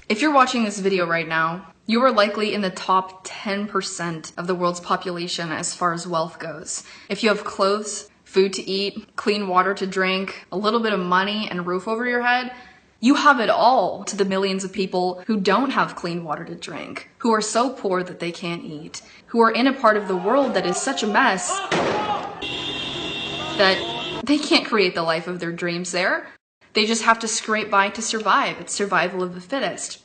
If you're watching this video right now, you are likely in the top 10% of the world's population as far as wealth goes. If you have clothes, food to eat, clean water to drink, a little bit of money and a roof over your head, you have it all to the millions of people who don't have clean water to drink, who are so poor that they can't eat, who are in a part of the world that is such a mess that they can't create the life of their dreams there. They just have to scrape by to survive. It's survival of the fittest.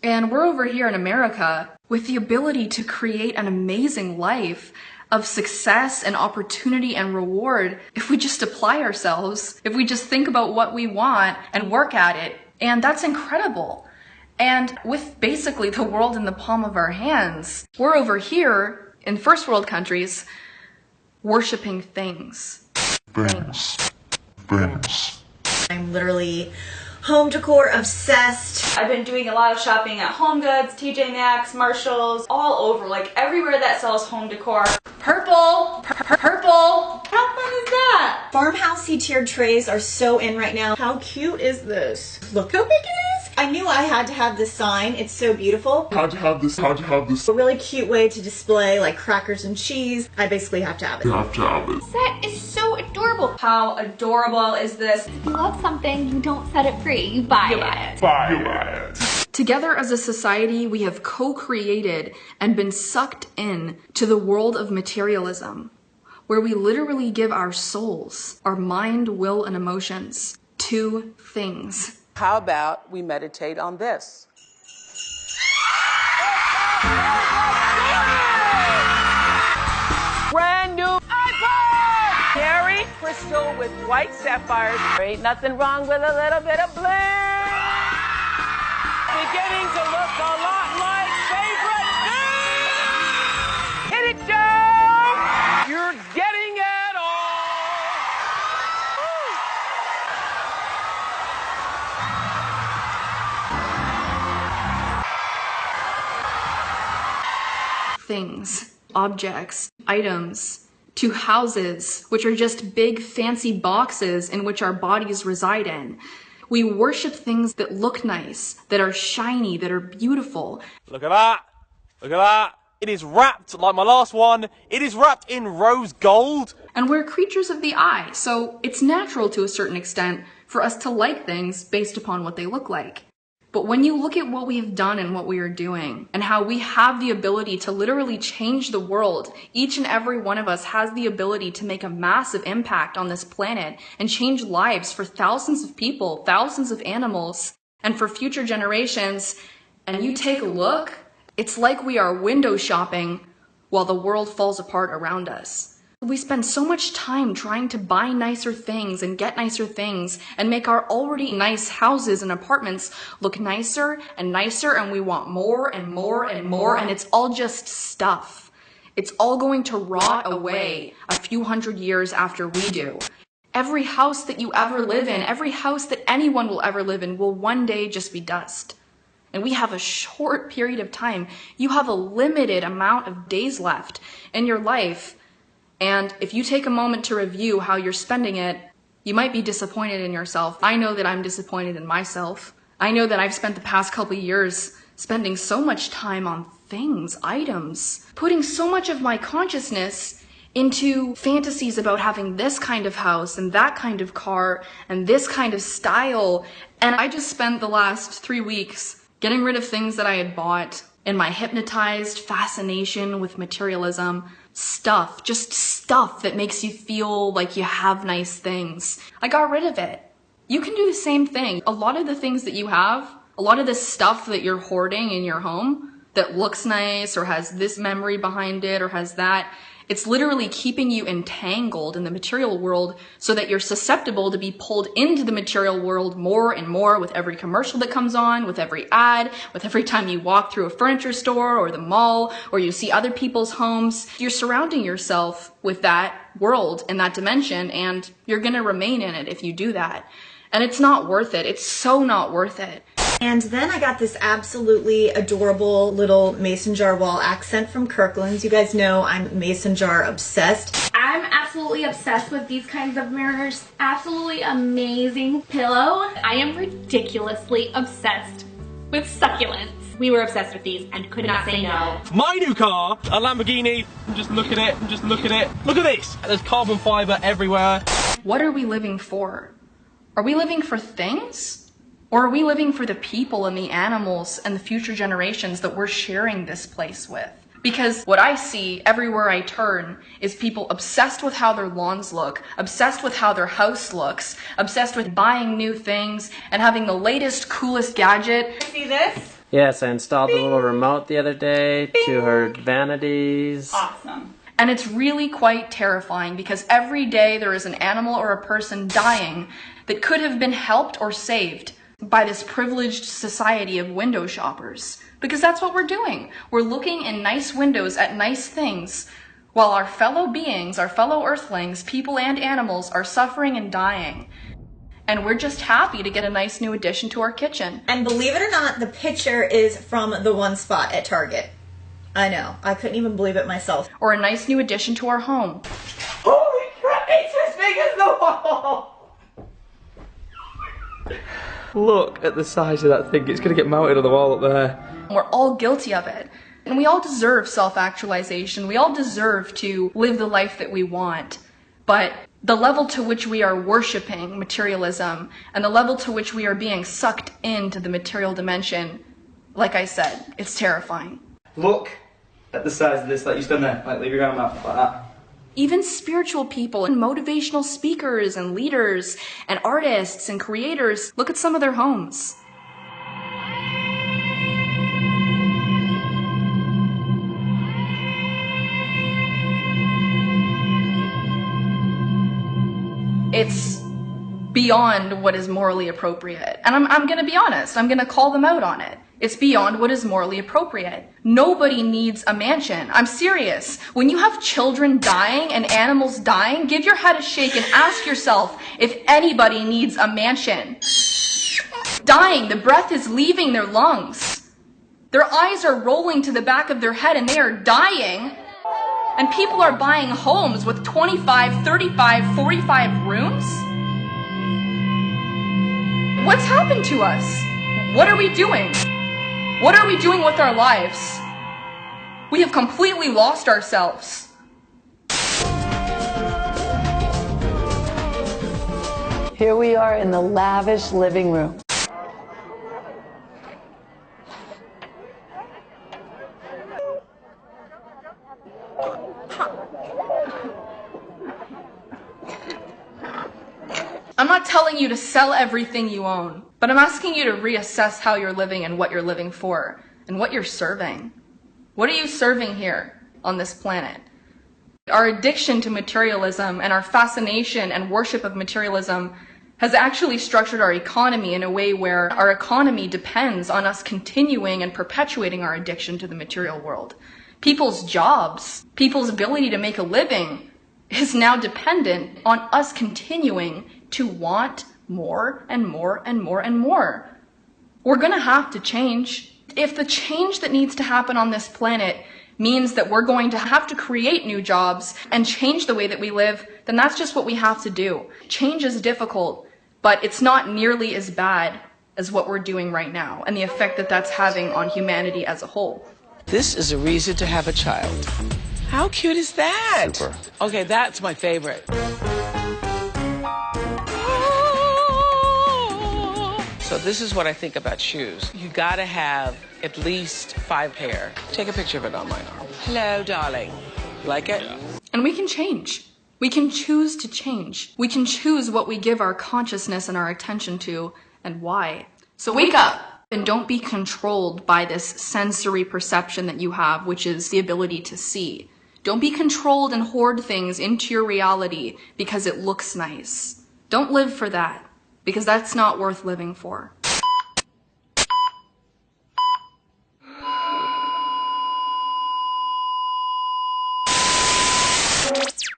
And we're over here in America with the ability to create an amazing life of success and opportunity and reward if we just apply ourselves, if we just think about what we want and work at it. And that's incredible. And with basically the world in the palm of our hands, we're over here in first world countries worshiping things. I'm literally home decor obsessed. I've been doing a lot of shopping at HomeGoods, TJ Maxx, Marshalls, all over, like everywhere that sells home decor. Purple! Purple! How fun is that? Farmhousey tiered trays are so in right now. How cute is this? Look how big it is! I knew I had to have this sign. It's so beautiful. How'd you have this? A really cute way to display like crackers and cheese. I basically have to have it. Set is so adorable. How adorable is this? If you love something, you don't set it free, you buy it. Together as a society, we have co-created and been sucked in to the world of materialism, where we literally give our souls, our mind, will, and emotions to things. How about we meditate on this? Brand new iPod! Cherry crystal with white sapphires. There ain't nothing wrong with a little bit of bling. Beginning to look a lot like favorite things. Hit it, Joe! You're getting it all. Woo. Things, objects, items, to houses, which are just big fancy boxes in which our bodies reside in. We worship things that look nice, that are shiny, that are beautiful. Look at that. Look at that. It is wrapped, like my last one, it is wrapped in rose gold. And we're creatures of the eye, so it's natural to a certain extent for us to like things based upon what they look like. But when you look at what we have done and what we are doing, and how we have the ability to literally change the world, each and every one of us has the ability to make a massive impact on this planet and change lives for thousands of people, thousands of animals, and for future generations, and you take a look, it's like we are window shopping while the world falls apart around us. We spend so much time trying to buy nicer things and get nicer things and make our already nice houses and apartments look nicer, and we want more and more and more, and it's all just stuff. It's all going to rot away a few hundred years after we do. Every house that you ever live in, every house that anyone will ever live in will one day just be dust. And we have a short period of time. You have a limited amount of days left in your life. And if you take a moment to review how you're spending it, you might be disappointed in yourself. I know that I'm disappointed in myself. I know that I've spent the past couple of years spending so much time on things, items, putting so much of my consciousness into fantasies about having this kind of house and that kind of car and this kind of style. And I just spent the last 3 weeks getting rid of things that I had bought in my hypnotized fascination with materialism. Stuff, just stuff that makes you feel like you have nice things. I got rid of it. You can do the same thing. A lot of the things that you have, a lot of the stuff that you're hoarding in your home that looks nice or has this memory behind it or has that, it's literally keeping you entangled in the material world so that you're susceptible to be pulled into the material world more and more with every commercial that comes on, with every ad, with every time you walk through a furniture store or the mall or you see other people's homes. You're surrounding yourself with that world and that dimension, and you're gonna remain in it if you do that. And it's not worth it. It's so not worth it. And then I got this absolutely adorable little mason jar wall accent from Kirkland's. You guys know I'm mason jar obsessed. I'm absolutely obsessed with these kinds of mirrors. Absolutely amazing pillow. I am ridiculously obsessed with succulents. We were obsessed with these and could not say no. My new car, a Lamborghini. Just look at it, just look at it. Look at this. There's carbon fiber everywhere. What are we living for? Are we living for things? Or are we living for the people and the animals and the future generations that we're sharing this place with? Because what I see everywhere I turn is people obsessed with how their lawns look, obsessed with how their house looks, obsessed with buying new things and having the latest, coolest gadget. See this? Yes, I installed a little remote the other day to her vanities. Awesome. And it's really quite terrifying because every day there is an animal or a person dying that could have been helped or saved by this privileged society of window shoppers. Because that's what we're doing. We're looking in nice windows at nice things while our fellow beings, our fellow earthlings, people and animals are suffering and dying. And we're just happy to get a nice new addition to our kitchen. And believe it or not, the picture is from the one spot at Target. I know. I couldn't even believe it myself. Or a nice new addition to our home. Holy crap, it's as big as the wall! Look at the size of that thing. It's going to get mounted on the wall up there. We're all guilty of it. And we all deserve self-actualization. We all deserve to live the life that we want. But the level to which we are worshiping materialism and the level to which we are being sucked into the material dimension, like I said, it's terrifying. Look at the size of this, like you stand there, like leave your arm out, like that. Even spiritual people and motivational speakers and leaders and artists and creators, look at some of their homes. It's beyond what is morally appropriate. And I'm going to be honest. I'm going to call them out on it. It's beyond what is morally appropriate. Nobody needs a mansion. I'm serious. When you have children dying and animals dying, give your head a shake and ask yourself if anybody needs a mansion. Dying, the breath is leaving their lungs. Their eyes are rolling to the back of their head and they are dying. And people are buying homes with 25, 35, 45 rooms? What's happened to us? What are we doing? What are we doing with our lives? We have completely lost ourselves. Here we are in the lavish living room. I'm not telling you to sell everything you own, but I'm asking you to reassess how you're living and what you're living for, and what you're serving. What are you serving here on this planet? Our addiction to materialism and our fascination and worship of materialism has actually structured our economy in a way where our economy depends on us continuing and perpetuating our addiction to the material world. People's jobs, people's ability to make a living is now dependent on us continuing to want more and more and more and more. We're going to have to change. If the change that needs to happen on this planet means that we're going to have to create new jobs and change the way that we live, then that's just what we have to do. Change is difficult, but it's not nearly as bad as what we're doing right now and the effect that that's having on humanity as a whole. This is a reason to have a child. How cute is that? Super. Okay, that's my favorite. So this is what I think about shoes. You gotta have at least 5 pair. Take a picture of it on my arm. Hello, darling. Like it? And we can change. We can choose to change. We can choose what we give our consciousness and our attention to and why. So wake up and don't be controlled by this sensory perception that you have, which is the ability to see. Don't be controlled and hoard things into your reality because it looks nice. Don't live for that, because that's not worth living for.